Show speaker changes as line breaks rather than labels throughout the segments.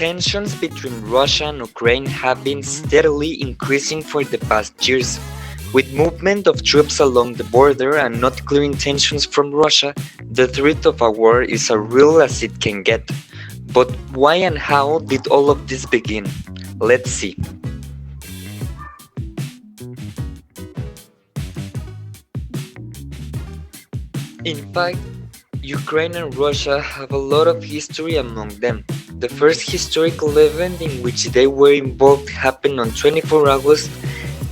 Tensions between Russia and Ukraine have been steadily increasing for the past years. With movement of troops along the border and not clear intentions from Russia, the threat of a war is as real as it can get. But why and how did all of this begin? Let's see. In fact, Ukraine and Russia have a lot of history among them. The first historical event in which they were involved happened on 24 August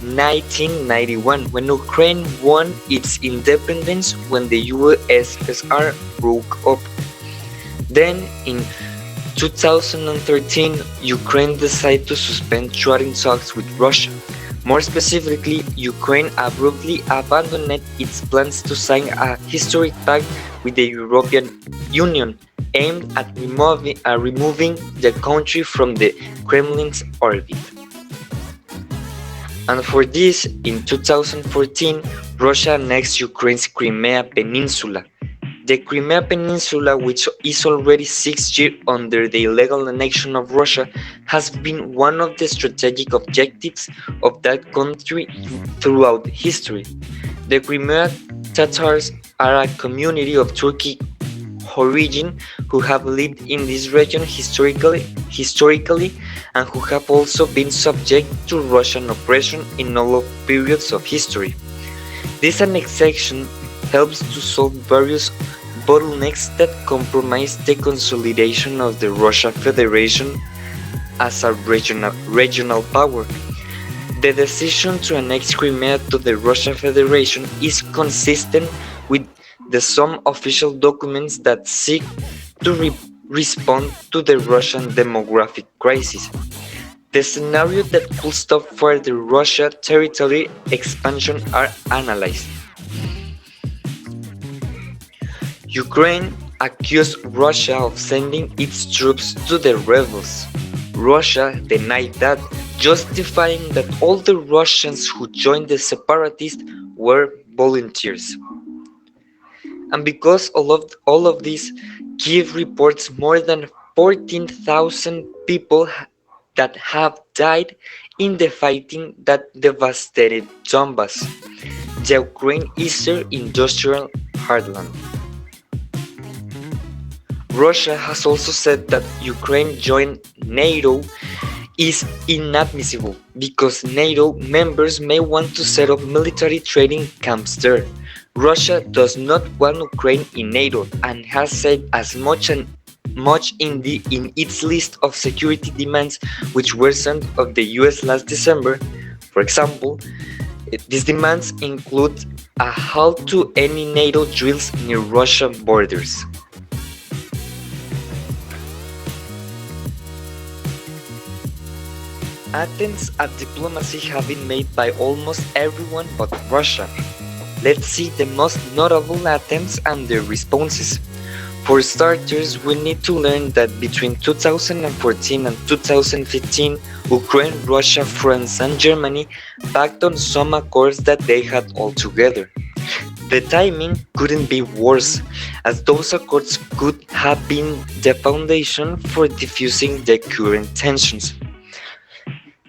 1991 when Ukraine won its independence when the USSR broke up. Then, in 2013, Ukraine decided to suspend trading talks with Russia. More specifically, Ukraine abruptly abandoned its plans to sign a historic pact with the European Union aimed at removing the country from the Kremlin's orbit. And for this, in 2014, Russia annexed Ukraine's Crimea Peninsula. The Crimea Peninsula, which is already 6 years under the illegal annexion of Russia, has been one of the strategic objectives of that country throughout history. The Crimea Tatars are a community of Turkic origin who have lived in this region historically and who have also been subject to Russian oppression in all periods of history. This annexation helps to solve various bottlenecks that compromise the consolidation of the Russian Federation as a regional power. The decision to annex Crimea to the Russian Federation is consistent with some official documents that seek to respond to the Russian demographic crisis. The scenario that could stop further Russian territory expansion are analyzed. Ukraine accused Russia of sending its troops to the rebels. Russia denied that, justifying that all the Russians who joined the separatists were volunteers. And because all of this, Kiev reports more than 14,000 people that have died in the fighting that devastated Donbas, the Ukraine's eastern industrial heartland. Russia has also said that Ukraine joining NATO is inadmissible because NATO members may want to set up military training camps there. Russia does not want Ukraine in NATO and has said as much in its list of security demands which were sent of the US last December. For example, these demands include a halt to any NATO drills near Russian borders. Attempts at diplomacy have been made by almost everyone but Russia. Let's see the most notable attempts and their responses. For starters, we need to learn that between 2014 and 2015, Ukraine, Russia, France, and Germany backed on some accords that they had altogether. The timing couldn't be worse, as those accords could have been the foundation for diffusing the current tensions.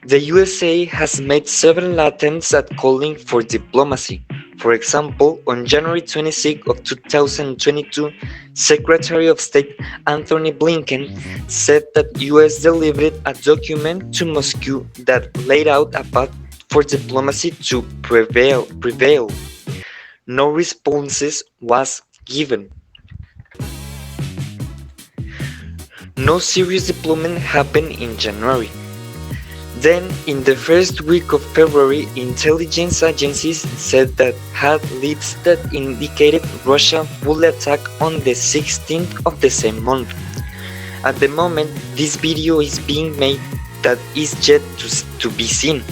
The USA has made several attempts at calling for diplomacy. For example, on January 26 of 2022, Secretary of State Anthony Blinken said that US delivered a document to Moscow that laid out a path for diplomacy to prevail. No responses was given. No serious deployment happened in January. Then, in the first week of February, intelligence agencies said that had leads that indicated Russia would attack on the 16th of the same month. At the moment, this video is being made that is yet to be seen.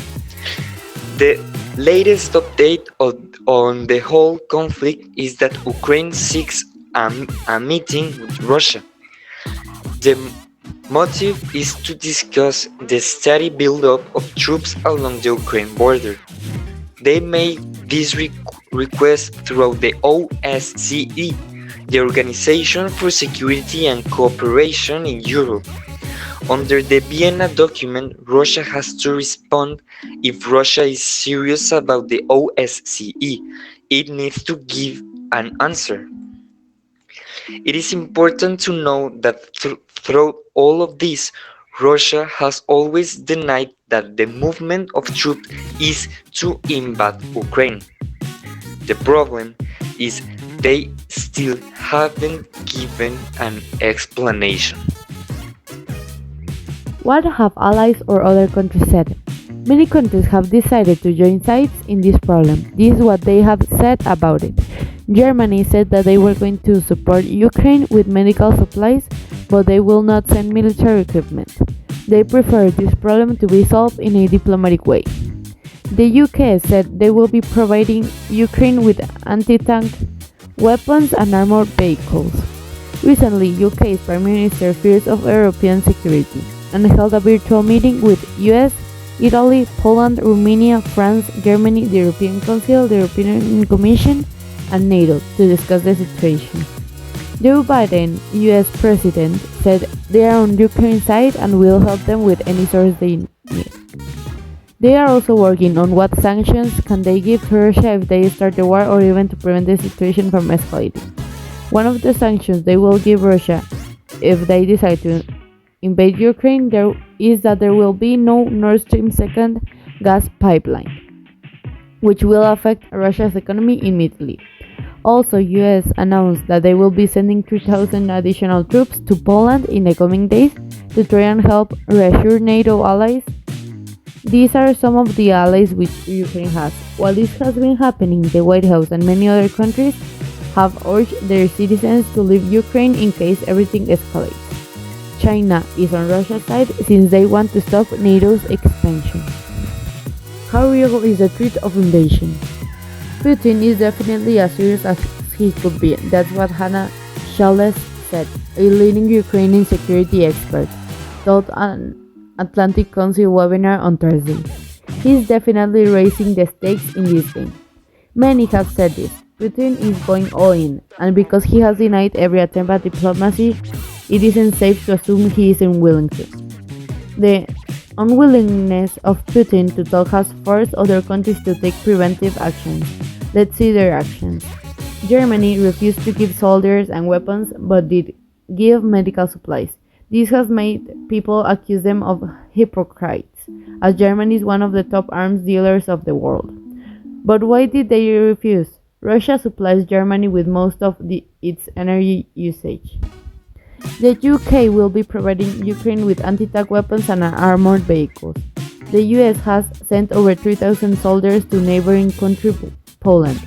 The latest update on the whole conflict is that Ukraine seeks a meeting with Russia. The motive is to discuss the steady build-up of troops along the Ukraine border. They made this request through the OSCE, the Organization for Security and Cooperation in Europe. Under the Vienna document, Russia has to respond if Russia is serious about the OSCE. It needs to give an answer. It is important to know that throughout all of this, Russia has always denied that the movement of troops is to invade Ukraine. The problem is they still haven't given an explanation.
What have allies or other countries said? Many countries have decided to join sides in this problem. This is what they have said about it. Germany said that they were going to support Ukraine with medical supplies, but they will not send military equipment. They prefer this problem to be solved in a diplomatic way. The UK said they will be providing Ukraine with anti-tank weapons and armored vehicles. Recently, UK's Prime Minister fears of European security and held a virtual meeting with US, Italy, Poland, Romania, France, Germany, the European Council, the European Commission, and NATO to discuss the situation. Joe Biden, US President, said they are on Ukraine's side and will help them with any source they need. They are also working on what sanctions can they give to Russia if they start the war or even to prevent the situation from escalating. One of the sanctions they will give Russia if they decide to invade Ukraine is that there will be no Nord Stream 2 gas pipeline, which will affect Russia's economy immediately. Also, US announced that they will be sending 3,000 additional troops to Poland in the coming days to try and help reassure NATO allies. These are some of the allies which Ukraine has. While this has been happening, the White House and many other countries have urged their citizens to leave Ukraine in case everything escalates. China is on Russia's side since they want to stop NATO's expansion. How real is the threat of invasion? Putin is definitely as serious as he could be. That's what Hanna Shelest said, a leading Ukrainian security expert, told an Atlantic Council webinar on Thursday. He's definitely raising the stakes in this game. Many have said this. Putin is going all in, and because he has denied every attempt at diplomacy, it isn't safe to assume he is unwilling to. The unwillingness of Putin to talk has forced other countries to take preventive actions. Let's see their actions. Germany refused to give soldiers and weapons but did give medical supplies. This has made people accuse them of hypocrites, as Germany is one of the top arms dealers of the world. But why did they refuse? Russia supplies Germany with most of its energy usage. The UK will be providing Ukraine with anti-tank weapons and armored vehicles. The US has sent over 3,000 soldiers to neighboring country Poland.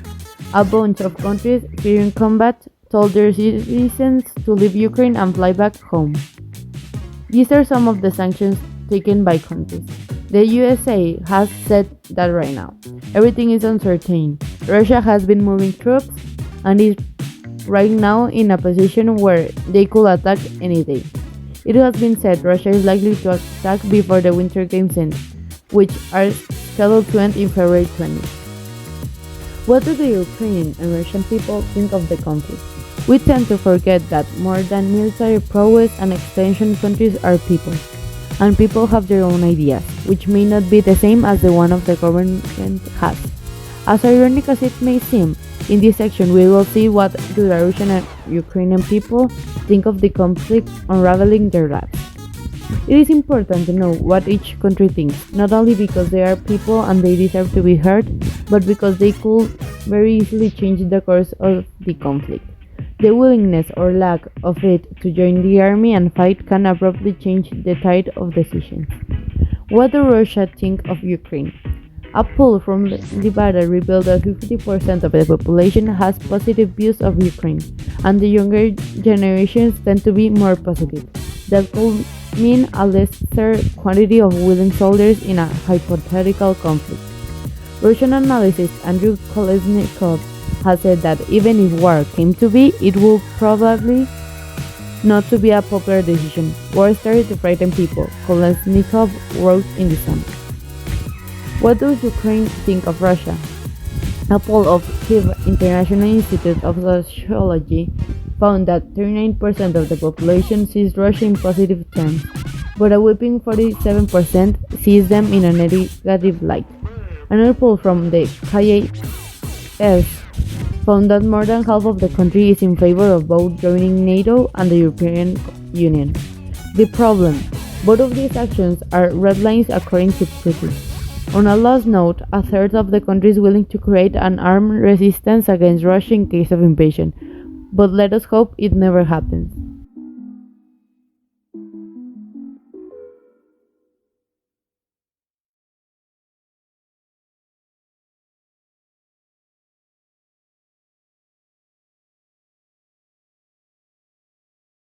A bunch of countries fearing combat told their citizens to leave Ukraine and fly back home. These are some of the sanctions taken by countries. The USA has said that right now. Everything is uncertain. Russia has been moving troops and is right now in a position where they could attack any day. It has been said Russia is likely to attack before the Winter Games end, which are scheduled to end in February 20. What do the Ukrainian and Russian people think of the conflict? We tend to forget that more than military prowess and extension countries are people, and people have their own ideas, which may not be the same as the one of the government has. As ironic as it may seem, in this section we will see what do the Russian and Ukrainian people think of the conflict unraveling their lives. It is important to know what each country thinks, not only because they are people and they deserve to be heard, but because they could very easily change the course of the conflict. The willingness or lack of it to join the army and fight can abruptly change the tide of decisions. What does Russia think of Ukraine? A poll from Levada revealed that 50% of the population has positive views of Ukraine, and the younger generations tend to be more positive. That could mean a lesser quantity of willing soldiers in a hypothetical conflict. Russian analyst Andrew Kolesnikov has said that even if war came to be, it would probably not to be a popular decision. War started to frighten people, Kolesnikov wrote in December. What does Ukraine think of Russia? A poll of Kyiv International Institute of Sociology found that 39% of the population sees Russia in positive terms. but a whopping 47% sees them in a negative light. Another poll from the KAS found that more than half of the country is in favor of both joining NATO and the European Union. The problem: both of these actions are red lines according to Putin. On a last note, a third of the country is willing to create an armed resistance against Russia in case of invasion, but let us hope it never happens.